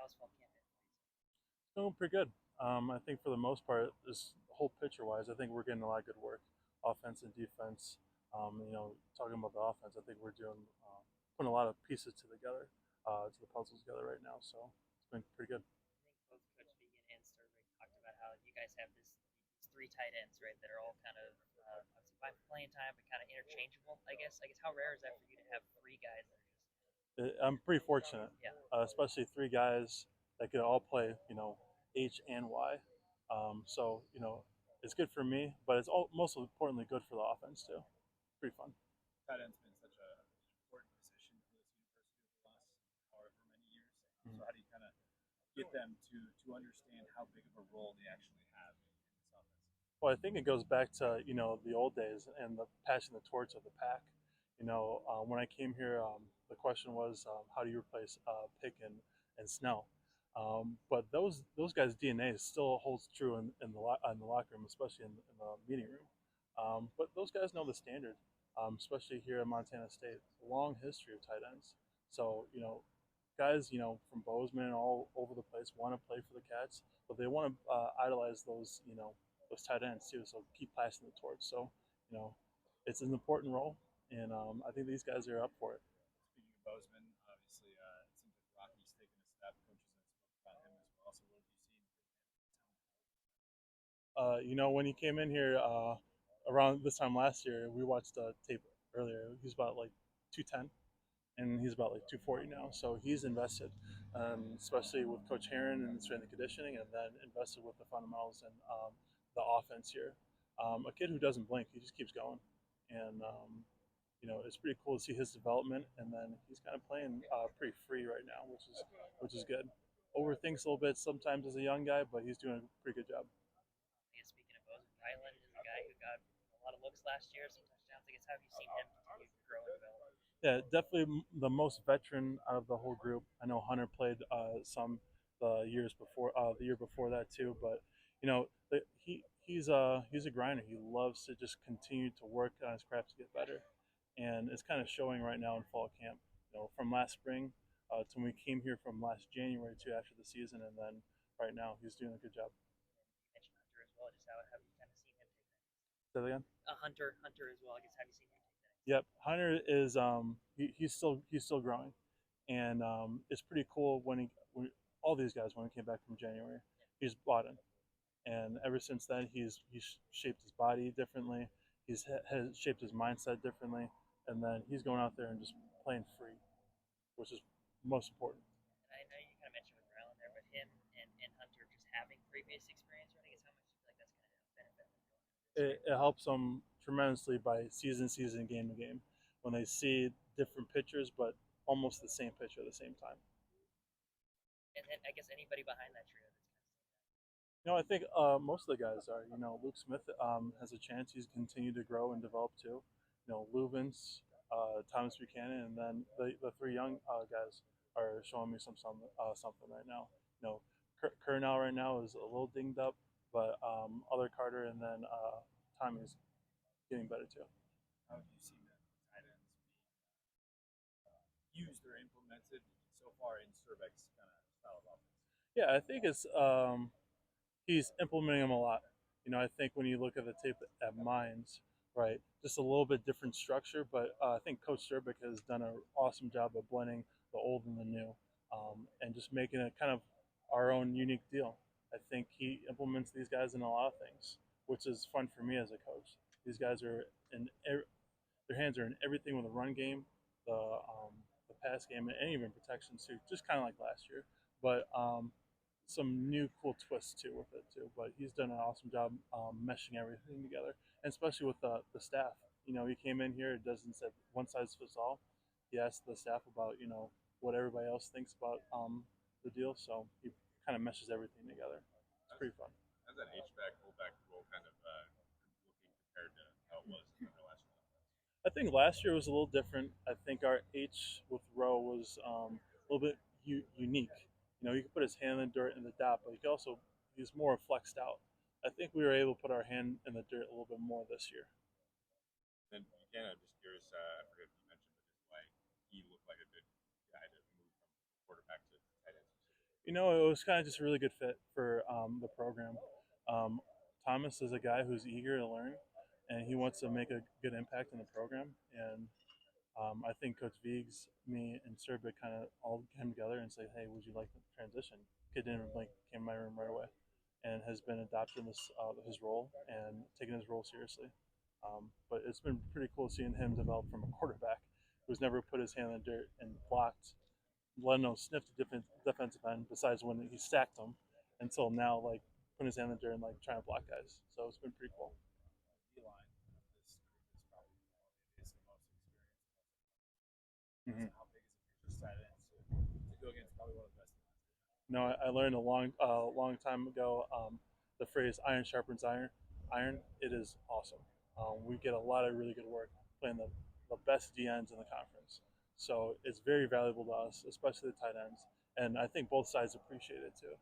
how's fall camp been for you? Doing pretty good. I think for the most part, this whole picture wise, I think we're getting a lot of good work, offense and defense. Talking about the offense, I think we're doing putting a lot of pieces to the puzzles together right now. So it's been pretty good. I think both Coach Vegan and Sturbeck talked about how you guys have these three tight ends, right, that are all kind of obviously by playing time, but kind of interchangeable. I guess how rare is that for you to have three guys that are just I'm pretty fortunate, yeah. especially three guys that could all play, H and Y. It's good for me, but it's all most importantly good for the offense too. Pretty fun. Tight end's been such an important position for this university over the last however many years. So how do you kind of get them to understand how big of a role they actually have in this offense? Well, I think it goes back to the old days and the passing the torch of the pack. When I came here, the question was how do you replace Pick and Snell? But those guys' DNA still holds true in the locker room, especially in the meeting room. But those guys know the standard, especially here at Montana State. Long history of tight ends. So guys from Bozeman and all over the place want to play for the Cats, but they want to idolize those tight ends too. So keep passing the torch. So you know it's an important role, and I think these guys are up for it. Speaking of Bozeman, obviously it seems like Rocky's taken a step. Coaches have spoken about him as well. So what have you seen When he came in here around this time last year, we watched tape earlier. He's about like 210, and he's about like 240 now. So he's invested, especially with Coach Heron and strength and conditioning, and then invested with the fundamentals and the offense here. A kid who doesn't blink, he just keeps going, and it's pretty cool to see his development. And then he's kind of playing pretty free right now, which is good. Overthinks a little bit sometimes as a young guy, but he's doing a pretty good job. I guess speaking of Bozeman, Ryland is a guy who got a lot of looks last year, some touchdowns. I guess how have you seen him continue to grow and develop? Yeah, definitely the most veteran out of the whole group. I know Hunter played some the year before that too. But he's a grinder. He loves to just continue to work on his craft to get better, and it's kind of showing right now in fall camp. From last spring to when we came here from last January to after the season, and then right now he's doing a good job. You mentioned Hunter as well. Just how have you kind of seen him take that? Say that again. Hunter as well. I guess have you seen him take that? Yep, Hunter is he's still growing, and it's pretty cool when all these guys when he came back from January, he's bought in, and ever since then he's shaped his body differently, has shaped his mindset differently, and then he's going out there and just playing free, which is most important. And I know you kind of mentioned with Ryland there, but him and Hunter just having previous experience running is how much you feel like that's going to benefit them going into this year. It helps them tremendously by season, game to game, when they see different pictures, but almost the same picture at the same time. And then I guess anybody behind that trio that's kind of seen that. I think most of the guys are. Luke Smith has a chance. He's continued to grow and develop too. Lubens, Thomas Buchanan, and then the three young guys are showing me something right now. Kernow right now is a little dinged up, but other Carter and then Tommy's getting better too. How have you seen the tight ends being used or implemented so far in Sturbeck's kind of style of offense? Yeah, I think it's he's implementing them a lot. I think when you look at the tape at Mines, right, just a little bit different structure, but I think Coach Sturbeck has done an awesome job of blending the old and the new, and just making it kind of our own unique deal. I think he implements these guys in a lot of things, which is fun for me as a coach. These guys are their hands are in everything with the run game, the pass game, and even protection too, just kind of like last year. But some new cool twists too with it too. But he's done an awesome job meshing everything together, and especially with the staff. He came in here. It doesn't say one size fits all. He asked the staff about what everybody else thinks about the deal, so he kind of meshes everything together. It's pretty fun. How's that H-back, fullback role kind of looking compared to how it was in the last one? I think last year was a little different. I think our H with Rowe was a little bit unique. He could put his hand in the dirt in the dot, but he's more flexed out. I think we were able to put our hand in the dirt a little bit more this year. Then Buchanan, I'm just curious. I forget if you mentioned, but just why he looked like a good guy to move from quarterback to tight end. It was kind of just a really good fit for the program. Um, Thomas is a guy who's eager to learn, and he wants to make a good impact in the program. And I think Coach Viggs, me, and Serbic kind of all came together and said, "Hey, would you like to transition?" Kid didn't like came in my room right away, and has been adopting his role and taking his role seriously. But it's been pretty cool seeing him develop from a quarterback who's never put his hand in the dirt and blocked, let alone sniffed a different defensive end. Besides when he stacked them, until now, like putting his hand in the dirt and like trying to block guys. So it's been pretty cool. D-line of this group is probably is the most experienced. Mm-hmm. So how big is it for just tight ends to go against probably one of the best lines? No, I learned a long time ago the phrase "iron sharpens iron." Iron, it is awesome. We get a lot of really good work playing the best DNs in the conference, so it's very valuable to us, especially the tight ends. And I think both sides appreciate it too.